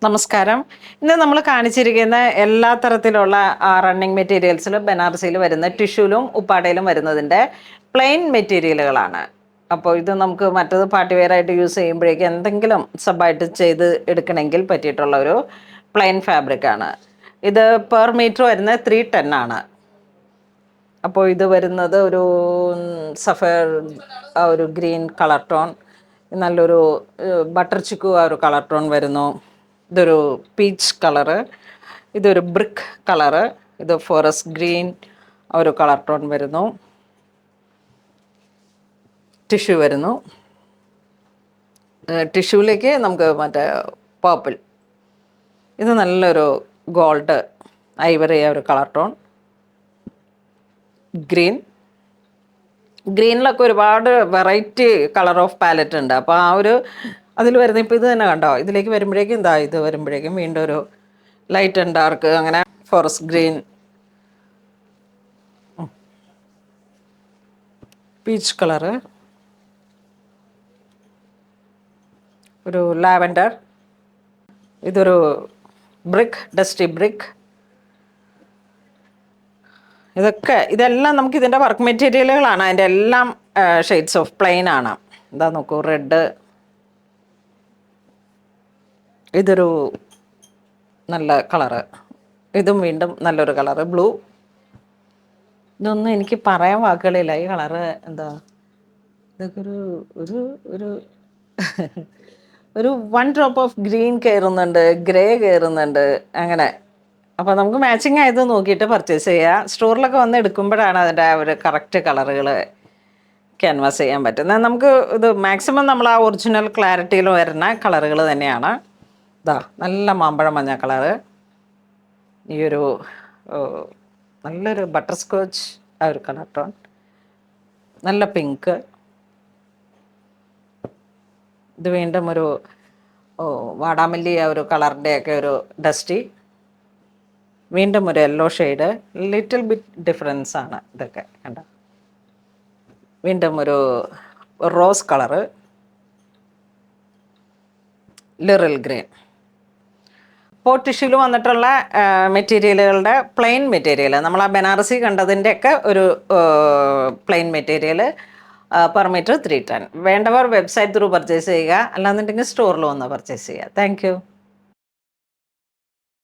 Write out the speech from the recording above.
നമസ്കാരം. ഇന്ന് നമ്മൾ കാണിച്ചിരിക്കുന്ന എല്ലാ തരത്തിലുള്ള റണ്ണിങ് മെറ്റീരിയൽസിൽ ബനാറസിയിൽ വരുന്ന ടിഷ്യൂലും ഉപ്പാടയിലും വരുന്നതിൻ്റെ പ്ലെയിൻ മെറ്റീരിയലുകളാണ്. അപ്പോൾ ഇത് നമുക്ക് മറ്റത് പാർട്ടി വെയർ ആയിട്ട് യൂസ് ചെയ്യുമ്പോഴേക്കും എന്തെങ്കിലും സബായിട്ട് ചെയ്ത് എടുക്കണമെങ്കിൽ പറ്റിയിട്ടുള്ള ഒരു പ്ലെയിൻ ഫാബ്രിക്കാണ്. ഇത് പെർ മീറ്റർ വരുന്നത് 310 ആണ്. അപ്പോൾ ഇത് വരുന്നത് ഒരു സഫയർ ഒരു ഗ്രീൻ കളർ ടോൺ, നല്ലൊരു ബട്ടർ ചിക്കു ഒരു കളർ ടോൺ വരുന്നു. ഇതൊരു പീച്ച് കളറ്, ഇതൊരു ബ്രിക്ക് കളറ്, ഇത് ഫോറസ്റ്റ് ഗ്രീൻ ഒരു കളർ ടോൺ വരുന്നു. ടിഷ്യൂ വരുന്നു. ടിഷ്യൂവിലേക്ക് നമുക്ക് മറ്റേ പർപ്പിൾ, ഇത് നല്ലൊരു ഗോൾഡ് ഐവറി ഒരു കളർ ടോൺ. ഗ്രീനിലൊക്കെ ഒരുപാട് വെറൈറ്റി കളർ ഓഫ് പാലറ്റ് ഉണ്ട്. അപ്പോൾ അതിൽ വരുന്ന ഇപ്പോൾ ഇത് തന്നെ കണ്ടോ, ഇതിലേക്ക് വരുമ്പോഴേക്കും ഇത് വരുമ്പോഴേക്കും വീണ്ടും ഒരു ലൈറ്റ് ആൻഡ് ഡാർക്ക്, അങ്ങനെ ഫോറസ്റ്റ് ഗ്രീൻ, പീച്ച് കളറ്, ഒരു ലാവൻഡർ, ഇതൊരു ഡസ്റ്റി ബ്രിക്ക്. ഇതെല്ലാം നമുക്ക് ഇതിൻ്റെ വർക്ക് മെറ്റീരിയലുകളാണ്. അതിൻ്റെ എല്ലാം ഷെയ്ഡ്സ് ഓഫ് പ്ലെയിൻ ആണ്. എന്താ നോക്കൂ, റെഡ്, ഇതൊരു നല്ല കളറ്, ഇതും വീണ്ടും നല്ലൊരു കളറ്, ബ്ലൂ. ഇതൊന്നും എനിക്ക് പറയാൻ വാക്കുകളില്ല. ഈ കളറ് എന്താ, ഇതൊക്കെ ഒരു ഒരു ഒരു 1 ഡ്രോപ്പ് ഓഫ് ഗ്രീൻ കയറുന്നുണ്ട്, ഗ്രേ കയറുന്നുണ്ട്, അങ്ങനെ. അപ്പോൾ നമുക്ക് മാച്ചിങ് ആയത് നോക്കിയിട്ട് പർച്ചേസ് ചെയ്യുക. സ്റ്റോറിലൊക്കെ വന്ന് എടുക്കുമ്പോഴാണ് അതിൻ്റെ ഒരു കറക്റ്റ് കളറുകൾ ക്യാൻവാസ് ചെയ്യാൻ പറ്റുന്നത്. നമുക്ക് ഇത് മാക്സിമം നമ്മൾ ആ ഒറിജിനൽ ക്ലാരിറ്റിയിൽ വരുന്ന കളറുകൾ തന്നെയാണ്. നല്ല മാമ്പഴ മഞ്ഞ കളറ്, ഈ ഒരു നല്ലൊരു ബട്ടർ സ്കോച്ച് ആ ഒരു കളർ ടോൺ, നല്ല പിങ്ക്, ഇത് വീണ്ടും ഒരു വാടാമല്ലി ആ ഒരു കളറിൻ്റെയൊക്കെ ഒരു ഡസ്റ്റി, വീണ്ടും ഒരു yellow shade, little bit difference ആണ് ഇതൊക്കെ കണ്ട. വീണ്ടും ഒരു റോസ് കളറ്, ലിറിൽ ഗ്രീൻ. ഇപ്പോൾ ടിഷ്യൂല് വന്നിട്ടുള്ള മെറ്റീരിയലുകളുടെ പ്ലെയിൻ മെറ്റീരിയൽ, നമ്മൾ ആ ബനാറസി കണ്ടതിൻ്റെയൊക്കെ ഒരു പ്ലെയിൻ മെറ്റീരിയൽ പെർ മീറ്റർ 310. വേണ്ടവർ വെബ്സൈറ്റ് ത്രൂ പർച്ചേസ് ചെയ്യുക, അല്ലാന്നുണ്ടെങ്കിൽ സ്റ്റോറിൽ വന്ന് പർച്ചേസ് ചെയ്യുക. താങ്ക്